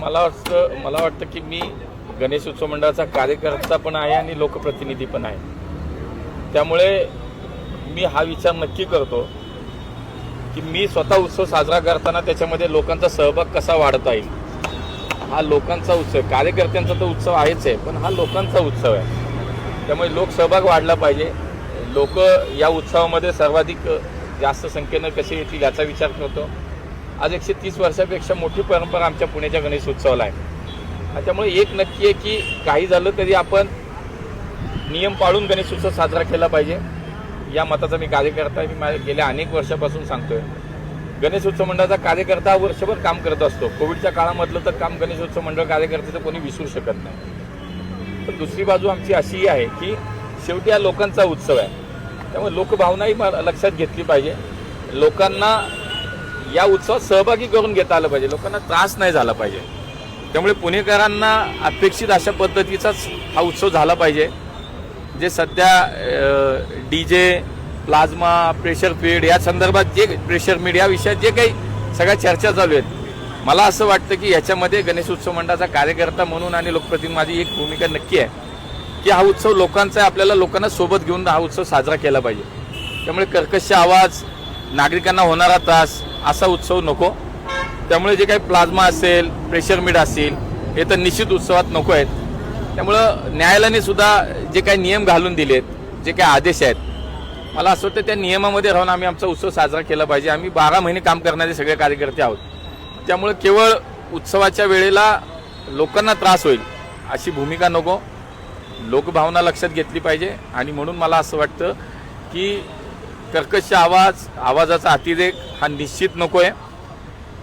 मला वाटतं की मी गणेश उत्सव मंडळाचा कार्यकर्ता पण आहे आणि लोकप्रतिनिधी पण आहे. त्यामुळे मी हा विचार नक्की करतो की मी स्वतः उत्सव साजरा करताना त्याच्यामध्ये लोकांचा सहभाग कसा वाढता येईल. हा लोकांचा उत्सव, कार्यकर्त्यांचा तर उत्सव आहेच आहे, पण हा लोकांचा उत्सव आहे. त्यामुळे लोकसहभाग वाढला पाहिजे. लोक या उत्सवामध्ये सर्वाधिक जास्त संख्येनं कसे येतील याचा विचार करतो. आज 130 वर्षापेक्षा मोठी परंपरा आमच्या पुण्याच्या गणेश उत्सवाला आहे. त्यामुळे एक नक्की आहे की काही झालं तरी आपण नियम पाळून गणेश उत्सव साजरा केला पाहिजे. या मताचा मी कार्यकर्ता आहे. मी गेल्या अनेक वर्षापासून सांगतोय गणेश उत्सव मंडळाचा कार्यकर्ता वर्षभर काम करत असतो. कोविडच्या काळामधलं तर काम गणेश उत्सव मंडळ कार्यकर्त्याचं कोणी विसरू शकत नाही. पण दुसरी बाजू आमची अशी आहे की शेवटी हा लोकांचा उत्सव आहे. त्यामुळे लोकभावनाही लक्षात घेतली पाहिजे. लोकांना या उत्सवात सहभागी करून घेता आलं पाहिजे. लोकांना त्रास नाही झाला पाहिजे. त्यामुळे पुणेकरांना अपेक्षित अशा पद्धतीचाच हा उत्सव झाला पाहिजे. जे सध्या डीजे, प्लाझ्मा, प्रेशर फीड या संदर्भात जे प्रेशर मीड या विषयात जे काही सगळ्या चर्चा चालू आहेत, मला असं वाटतं की याच्यामध्ये गणेश उत्सव मंडळाचा कार्यकर्ता म्हणून आणि लोकप्रतिनिधी माझी एक भूमिका नक्की आहे की हा उत्सव लोकांचा आहे. आपल्याला लोकांना सोबत घेऊन हा उत्सव साजरा केला पाहिजे. त्यामुळे कर्कश आवाज, नागरिकांना होणारा त्रास असा उत्सव नको. त्यामुळे जे काही प्लाझ्मा असेल, प्रेशर मीड असेल, हे तर निश्चित उत्सवात नको आहेत. त्यामुळं न्यायालयाने सुद्धा जे काही नियम घालून दिलेत, जे काही आदेश आहेत, मला असं वाटतं त्या नियमामध्ये राहून आम्ही आमचा उत्सव साजरा केला पाहिजे. आम्ही 12 महिने काम करणारे सगळे कार्यकर्ते आहोत. त्यामुळे केवळ उत्सवाच्या वेळेला लोकांना त्रास होईल अशी भूमिका नको. लोकभावना लक्षात घेतली पाहिजे. आणि म्हणून मला असं वाटतं की कर्कश आवाजाचा अतिरेक हा निश्चित नको आहे.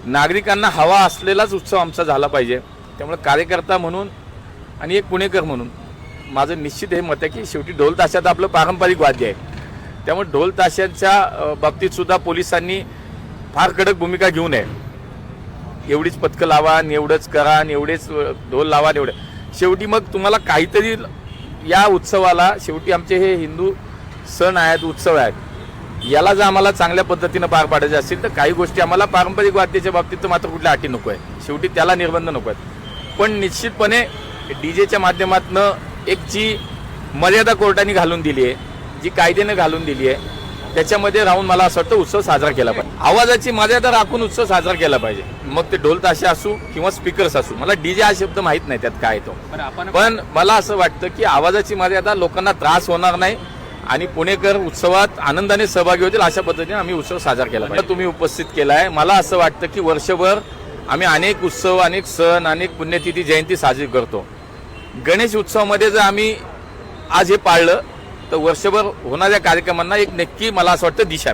नागरिकांना हवा असलेलाच उत्सव आमचा झाला पाहिजे. त्यामुळे कार्यकर्ता म्हणून आणि एक पुणेकर म्हणून माझं निश्चित हे मत आहे की शेवटी ढोल ताशात आपलं पारंपरिक वाद्य आहे. त्यामुळे ढोल ताशांच्या बाबतीत सुद्धा पोलिसांनी फार कडक भूमिका घेऊ नये. एवढीच पथकं लावा आणि एवढंच करा आणि एवढेच ढोल लावा आणि एवढं. शेवटी मग तुम्हाला काहीतरी या उत्सवाला, शेवटी आमचे हे हिंदू सण आहेत, उत्सव आहेत, याला जर आम्हाला चांगल्या पद्धतीनं पार पाडायचे असतील तर काही गोष्टी आम्हाला पारंपरिक वाद्याच्या बाबतीत तर मात्र कुठल्या अटी नको आहे. शेवटी त्याला निर्बंध नको आहेत. पण निश्चितपणे डीजेच्या माध्यमातून एक जी मर्यादा कोर्टाने घालून दिली आहे, जी कायद्याने घालून दिली आहे, त्याच्यामध्ये राहून मला असं वाटतं उत्सव साजरा केला पाहिजे. आवाजाची मर्यादा राखून उत्सव साजरा केला पाहिजे. मग ते ढोल ताशे असू किंवा स्पीकर्स असू. मला डीजे हा शब्द माहीत नाही त्यात काय तो, पण मला असं वाटतं की आवाजाची मर्यादा, लोकांना त्रास होणार नाही आणि पुणेकर उत्सवात आनंदाने सहभागी होतील अशा पद्धतीने आम्ही उत्सव साजरा केला पाहिजे. तुम्ही उपस्थित केला आहे. मला असं वाटतं की वर्षभर आम्ही अनेक उत्सव, अनेक सण, अनेक पुण्यतिथी, जयंती साजरी करतो. गणेश उत्सवामध्ये जर आम्ही आज हे पाळलं तर वर्षभर होणाऱ्या कार्यक्रमांना एक नक्की मला असं वाटतं दिशा